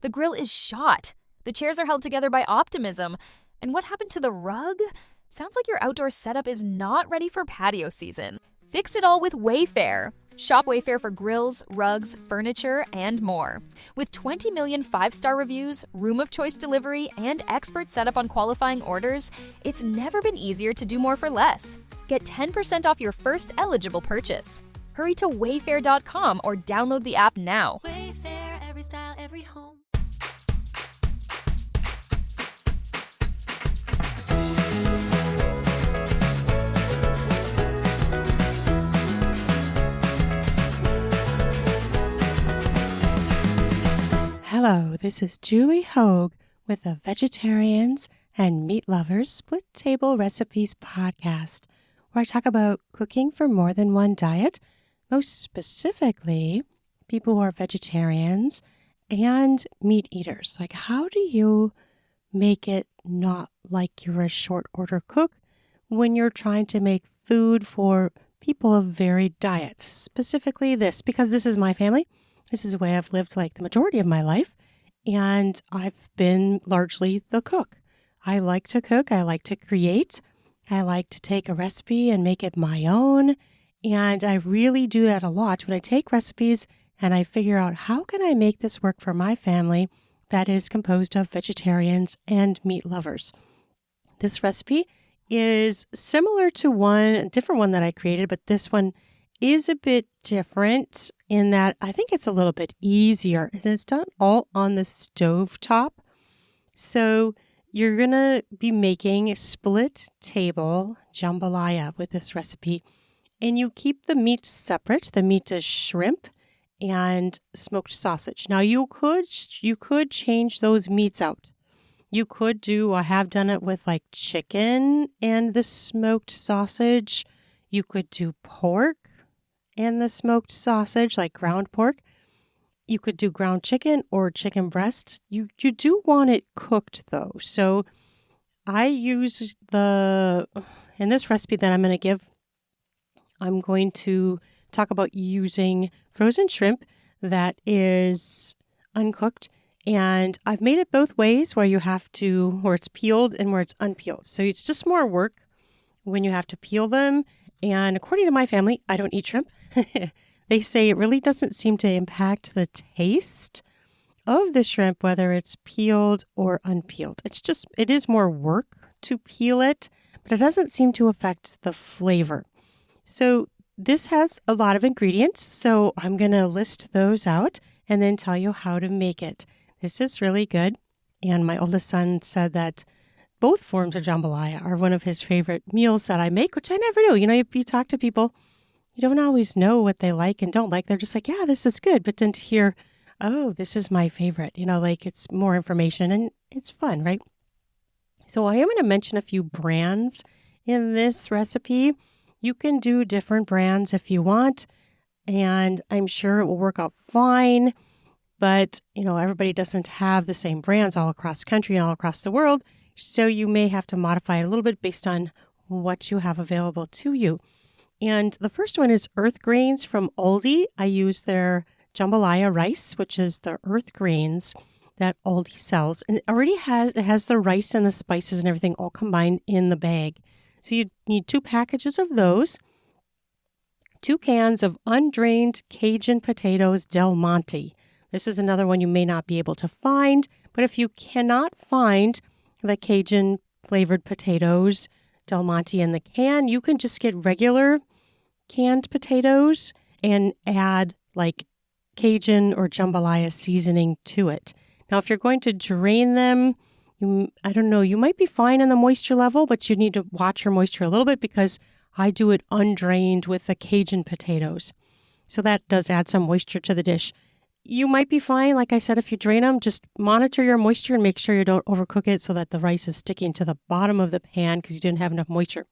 The grill is shot. The chairs are held together by optimism. And what happened to the rug? Sounds like your outdoor setup is not ready for patio season. Fix it all with Wayfair. Shop Wayfair for grills, rugs, furniture, and more. With 20 million 5-star reviews, room of choice delivery, and expert setup on qualifying orders, it's never been easier to do more for less. Get 10% off your first eligible purchase. Hurry to wayfair.com or download the app now. Wayfair, every style, every home. Hello, this is Julie Hogue with the Vegetarians and Meat Lovers Split Table Recipes podcast, where I talk about cooking for more than one diet, most specifically people who are vegetarians and meat eaters. Like, how do you make it not like you're a short order cook when you're trying to make food for people of varied diets? Specifically this, because this is my family. This is the way I've lived like the majority of my life, and I've been largely the cook. I like to cook. I like to create. I like to take a recipe and make it my own, and I really do that a lot when I take recipes and I figure out how can I make this work for my family that is composed of vegetarians and meat lovers. This recipe is similar to a different one that I created, but this one is a bit different in that I think it's a little bit easier. And it's done all on the stove top. So you're going to be making split table jambalaya with this recipe. And you keep the meat separate. The meat is shrimp and smoked sausage. Now you could change those meats out. You could I have done it with like chicken and the smoked sausage. You could do pork and the smoked sausage, like ground pork. You could do ground chicken or chicken breast. You do want it cooked though. So I use in this recipe that I'm going to give, I'm going to talk about using frozen shrimp that is uncooked. And I've made it both ways where it's peeled and where it's unpeeled. So it's just more work when you have to peel them. And according to my family, I don't eat shrimp. They say it really doesn't seem to impact the taste of the shrimp, whether it's peeled or unpeeled. It is more work to peel it, but it doesn't seem to affect the flavor. So this has a lot of ingredients, so I'm going to list those out and then tell you how to make it. This is really good. And my oldest son said that both forms of jambalaya are one of his favorite meals that I make, which I never knew. If you talk to people, you don't always know what they like and don't like. They're just like, yeah, this is good. But then to hear, oh, this is my favorite, it's more information and it's fun, right? So I am going to mention a few brands in this recipe. You can do different brands if you want, and I'm sure it will work out fine. But, everybody doesn't have the same brands all across the country and all across the world. So you may have to modify it a little bit based on what you have available to you. And the first one is Earth Grains from Aldi. I use their jambalaya rice, which is the Earth Grains that Aldi sells. And it has the rice and the spices and everything all combined in the bag. So you need 2 packages of those, 2 cans of undrained Cajun potatoes Del Monte. This is another one you may not be able to find, but if you cannot find the Cajun flavored potatoes Del Monte in the can, you can just get regular canned potatoes and add like Cajun or jambalaya seasoning to it. Now, if you're going to drain them, I don't know, you might be fine in the moisture level, but you need to watch your moisture a little bit because I do it undrained with the Cajun potatoes. So that does add some moisture to the dish. You might be fine. Like I said, if you drain them, just monitor your moisture and make sure you don't overcook it so that the rice is sticking to the bottom of the pan because you didn't have enough moisture.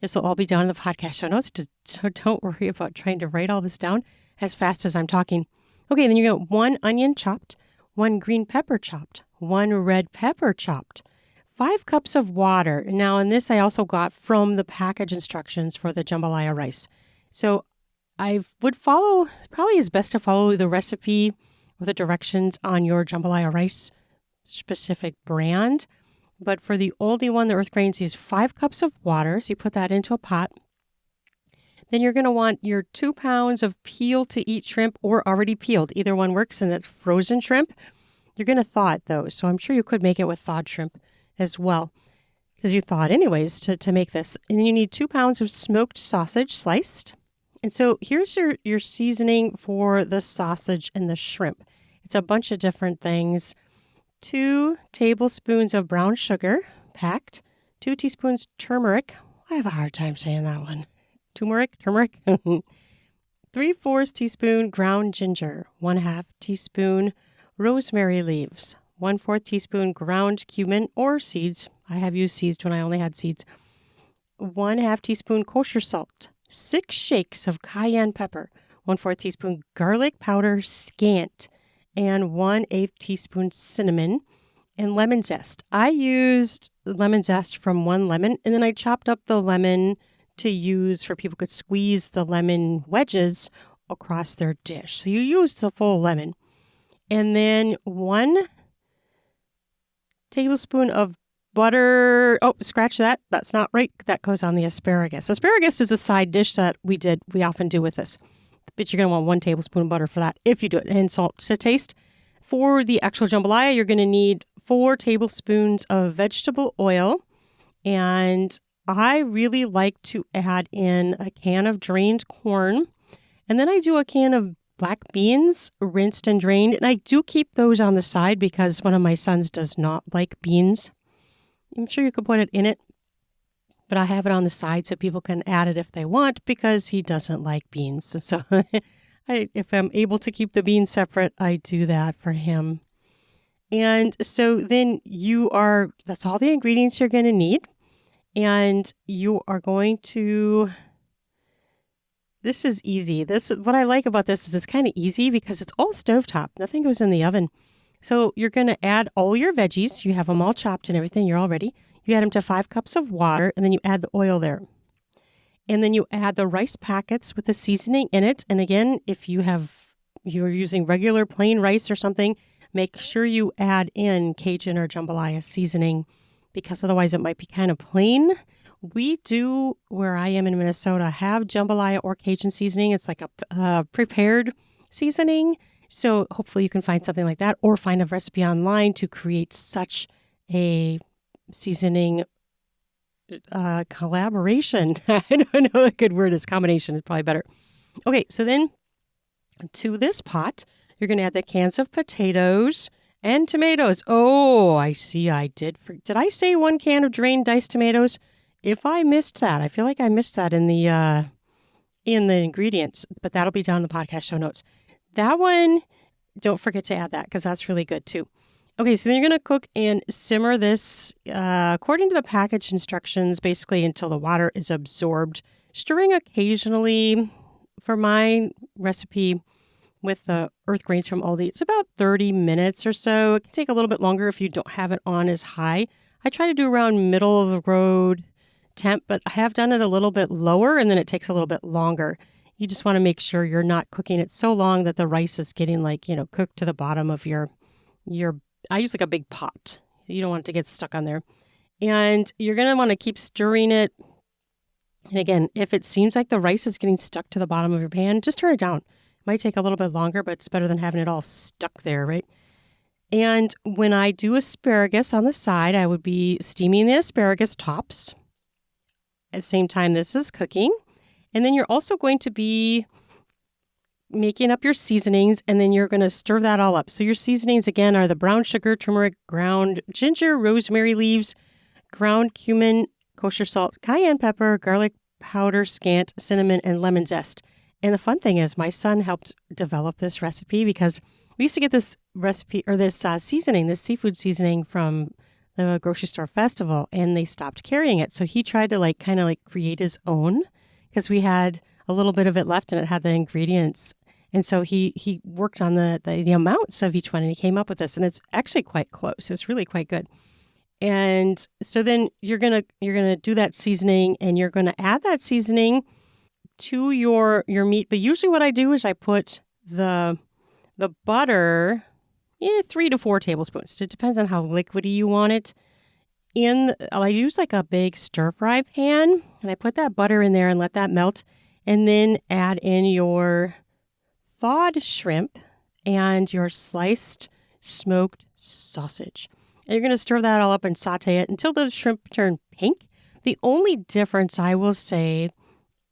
This will all be down in the podcast show notes, so don't worry about trying to write all this down as fast as I'm talking. Okay, then you got 1 onion chopped, 1 green pepper chopped, 1 red pepper chopped, 5 cups of water. Now, in this, I also got from the package instructions for the jambalaya rice. So I would follow, probably is best to follow the recipe with the directions on your jambalaya rice specific brand. But for the Aldi one, the earth grains, use 5 cups of water. So you put that into a pot. Then you're going to want your 2 pounds of peel to eat shrimp or already peeled. Either one works, and that's frozen shrimp. You're going to thaw it though. So I'm sure you could make it with thawed shrimp as well, because you thaw it anyways to make this. And you need 2 pounds of smoked sausage sliced. And so here's your seasoning for the sausage and the shrimp. It's a bunch of different things. 2 tablespoons of brown sugar packed, 2 teaspoons turmeric. I have a hard time saying that one. Turmeric. 3/4 teaspoon ground ginger, 1/2 teaspoon rosemary leaves, 1/4 teaspoon ground cumin or seeds. I have used seeds when I only had seeds. 1/2 teaspoon kosher salt, 6 shakes of cayenne pepper, 1/4 teaspoon garlic powder scant, and 1/8 teaspoon cinnamon, and lemon zest. I used lemon zest from 1 lemon, and then I chopped up the lemon to use for people could squeeze the lemon wedges across their dish. So you use the full lemon. And then 1 tablespoon of butter. Oh, scratch that. That's not right. That goes on the asparagus. Asparagus is a side dish that we often do with this. But you're going to want 1 tablespoon of butter for that if you do it, and salt to taste. For the actual jambalaya, you're going to need 4 tablespoons of vegetable oil. And I really like to add in a can of drained corn. And then I do a can of black beans, rinsed and drained. And I do keep those on the side because one of my sons does not like beans. I'm sure you could put it in it, but I have it on the side so people can add it if they want because he doesn't like beans. So if I'm able to keep the beans separate, I do that for him. And so then that's all the ingredients you're going to need. And you are going to, this is easy. What I like about this is it's kind of easy because it's all stovetop. Nothing goes in the oven. So you're going to add all your veggies. You have them all chopped and everything. You're all ready. You add them to 5 cups of water, and then you add the oil there. And then you add the rice packets with the seasoning in it. And again, if you're using regular plain rice or something, make sure you add in Cajun or jambalaya seasoning, because otherwise it might be kind of plain. We do, where I am in Minnesota, have jambalaya or Cajun seasoning. It's like a prepared seasoning. So hopefully you can find something like that, or find a recipe online to create such a seasoning collaboration. I don't know a good word is. Combination is probably better. Okay, so then to this pot, you're going to add the cans of potatoes and tomatoes. Oh, I see. I did. Did I say 1 can of drained diced tomatoes? If I missed that, I feel like I missed that in the ingredients, but that'll be down in the podcast show notes. That one, don't forget to add that because that's really good too. Okay, so then you're going to cook and simmer this according to the package instructions, basically until the water is absorbed, stirring occasionally. For my recipe with the earth grains from Aldi, it's about 30 minutes or so. It can take a little bit longer if you don't have it on as high. I try to do around middle of the road temp, but I have done it a little bit lower, and then it takes a little bit longer. You just want to make sure you're not cooking it so long that the rice is getting cooked to the bottom of your, I use like a big pot. You don't want it to get stuck on there. And you're going to want to keep stirring it. And again, if it seems like the rice is getting stuck to the bottom of your pan, just turn it down. It might take a little bit longer, but it's better than having it all stuck there, right? And when I do asparagus on the side, I would be steaming the asparagus tops. At the same time this is cooking. And then you're also going to be making up your seasonings, and then you're going to stir that all up. So your seasonings, again, are the brown sugar, turmeric, ground ginger, rosemary leaves, ground cumin, kosher salt, cayenne pepper, garlic powder scant, cinnamon, and lemon zest. And the fun thing is my son helped develop this recipe because we used to get this recipe or this seasoning, this seafood seasoning from the grocery store festival, and they stopped carrying it. So he tried to kind of create his own because we had a little bit of it left and it had the ingredients. And so he worked on the amounts of each one, and he came up with this, and it's actually quite close. It's really quite good. And so then you're gonna do that seasoning, and you're gonna add that seasoning to your meat. But usually what I do is I put the The butter, 3 to 4 tablespoons. It depends on how liquidy you want it. I use like a big stir fry pan, and I put that butter in there and let that melt, and then add in your thawed shrimp and your sliced smoked sausage. And you're going to stir that all up and saute it until the shrimp turn pink. The only difference I will say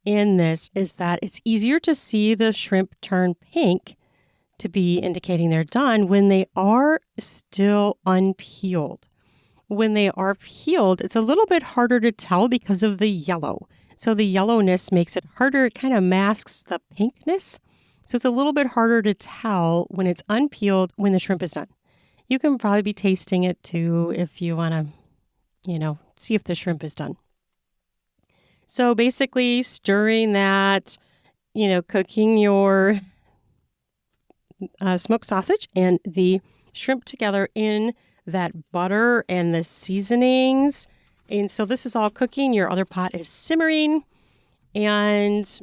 in this is that it's easier to see the shrimp turn pink to be indicating they're done when they are still unpeeled. When they are peeled, it's a little bit harder to tell because of the yellow. So the yellowness makes it harder. It kind of masks the pinkness. So it's a little bit harder to tell when it's unpeeled when the shrimp is done. You can probably be tasting it too if you want to, see if the shrimp is done. So basically stirring that, cooking your smoked sausage and the shrimp together in that butter and the seasonings. And so this is all cooking. Your other pot is simmering. And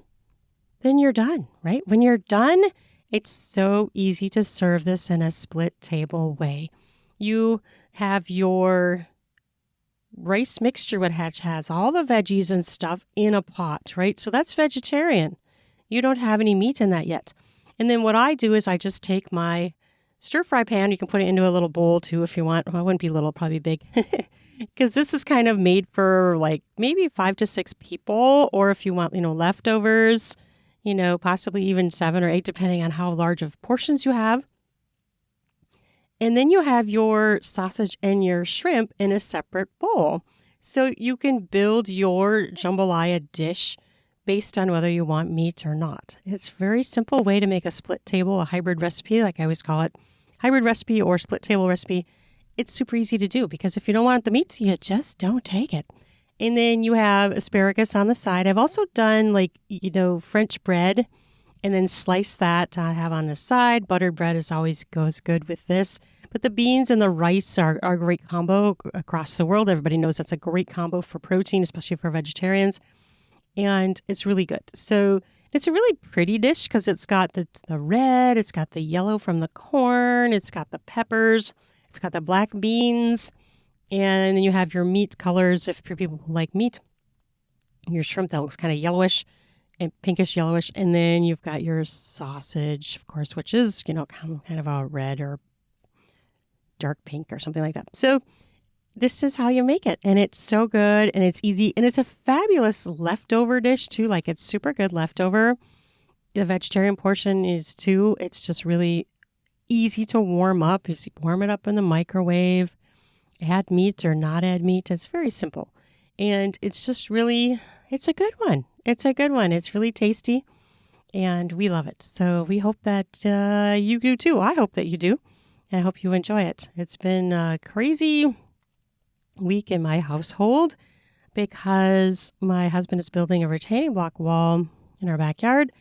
then you're done, right? When you're done, it's so easy to serve this in a split table way. You have your rice mixture, which has all the veggies and stuff in a pot, right? So that's vegetarian. You don't have any meat in that yet. And then what I do is I just take my stir fry pan. You can put it into a little bowl too if you want. Well, it wouldn't be little, probably big. Because this is kind of made for like maybe 5 to 6 people. Or if you want, leftovers, possibly even 7 or 8, depending on how large of portions you have. And then you have your sausage and your shrimp in a separate bowl. So you can build your jambalaya dish based on whether you want meat or not. It's a very simple way to make a split table, a hybrid recipe, like I always call it, hybrid recipe or split table recipe. It's super easy to do because if you don't want the meat, you just don't take it. And then you have asparagus on the side. I've also done French bread and then slice that to have on the side. Buttered bread always goes good with this. But the beans and the rice are a great combo across the world. Everybody knows that's a great combo for protein, especially for vegetarians. And it's really good. So it's a really pretty dish because it's got the red, it's got the yellow from the corn, it's got the peppers, it's got the black beans, and then you have your meat colors if for people who like meat. Your shrimp that looks kind of yellowish and pinkish yellowish, and then you've got your sausage, of course, which is, kind of a red or dark pink or something like that. So this is how you make it. And it's so good and it's easy. And it's a fabulous leftover dish too. Like it's super good leftover. The vegetarian portion is too. It's just really easy to warm up. You warm it up in the microwave, add meat or not add meat. It's very simple. And it's just really, it's a good one. It's a good one. It's really tasty and we love it. So we hope that you do too. I hope that you do. And I hope you enjoy it. It's been a crazy week in my household because my husband is building a retaining block wall in our backyard.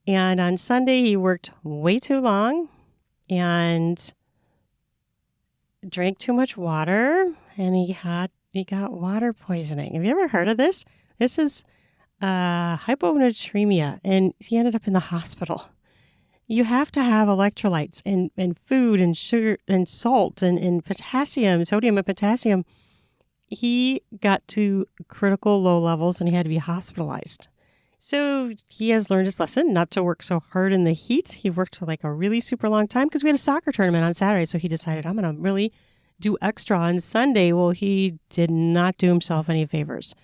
And on Sunday, he worked way too long and drank too much water and he got water poisoning. Have you ever heard of this? This is hyponatremia and he ended up in the hospital. You have to have electrolytes and food and sugar and salt and potassium, sodium and potassium. He got to critical low levels and he had to be hospitalized. So he has learned his lesson not to work so hard in the heat. He worked like a really super long time because we had a soccer tournament on Saturday. So he decided, I'm going to really do extra on Sunday. Well, he did not do himself any favors.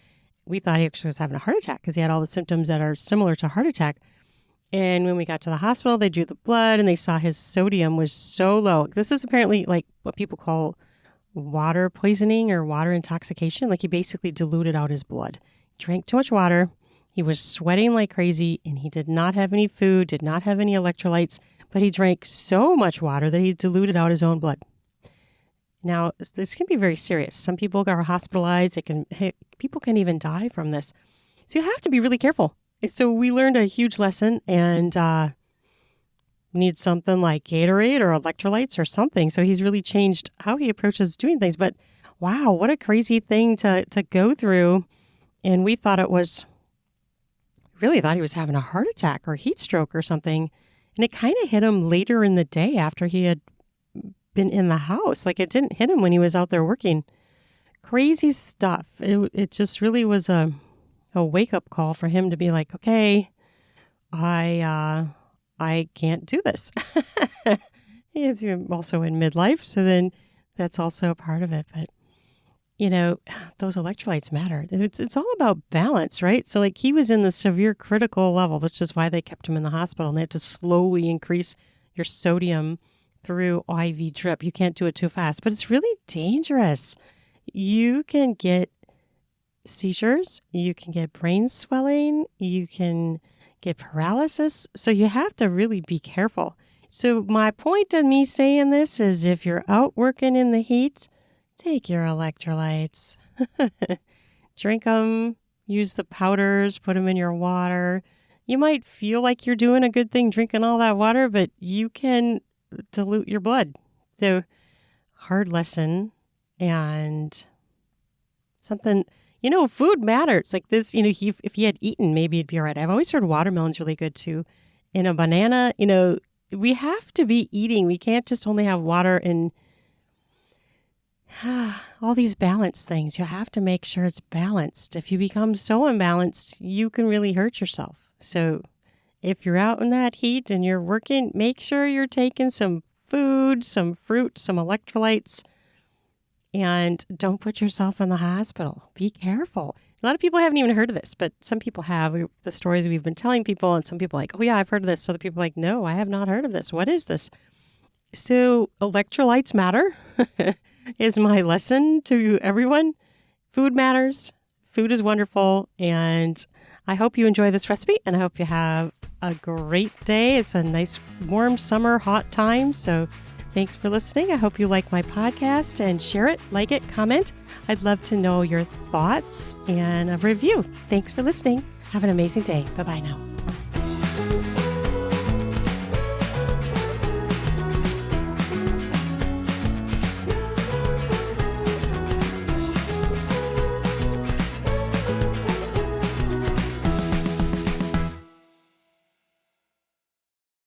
We thought he actually was having a heart attack because he had all the symptoms that are similar to heart attack. And when we got to the hospital, they drew the blood and they saw his sodium was so low. This is apparently like what people call water poisoning or water intoxication. Like he basically diluted out his blood, drank too much water. He was sweating like crazy and he did not have any food, did not have any electrolytes, but he drank so much water that he diluted out his own blood. Now, this can be very serious. Some people are hospitalized. People can even die from this. So you have to be really careful. So we learned a huge lesson and need something like Gatorade or electrolytes or something. So he's really changed how he approaches doing things. But wow, what a crazy thing to go through. And we thought he was having a heart attack or heat stroke or something. And it kind of hit him later in the day after he had been in the house. Like it didn't hit him when he was out there working. Crazy stuff. It just really was a wake-up call for him to be like, okay, I can't do this. He's also in midlife, so then that's also a part of it. But, those electrolytes matter. It's all about balance, right? So like he was in the severe critical level, which is why they kept him in the hospital. And they had to slowly increase your sodium through IV drip. You can't do it too fast, but it's really dangerous. You can get seizures, you can get brain swelling, you can get paralysis. So you have to really be careful. So my point of me saying this is if you're out working in the heat, take your electrolytes. Drink them, use the powders, put them in your water. You might feel like you're doing a good thing drinking all that water, but you can dilute your blood. So hard lesson and something, food matters. Like this, if he had eaten, maybe it'd be all right. I've always heard watermelon's really good too. And a banana, we have to be eating. We can't just only have water and all these balanced things. You have to make sure it's balanced. If you become so imbalanced, you can really hurt yourself. So if you're out in that heat and you're working, make sure you're taking some food, some fruit, some electrolytes, and don't put yourself in the hospital. Be careful. A lot of people haven't even heard of this, but some people have. The stories we've been telling people, and some people are like, oh yeah, I've heard of this. So the people are like, no, I have not heard of this. What is this? So electrolytes matter is my lesson to everyone. Food matters. Food is wonderful. And I hope you enjoy this recipe, and I hope you have a great day. It's a nice, warm summer, hot time. So thanks for listening. I hope you like my podcast and share it, like it, comment. I'd love to know your thoughts and a review. Thanks for listening. Have an amazing day. Bye-bye now.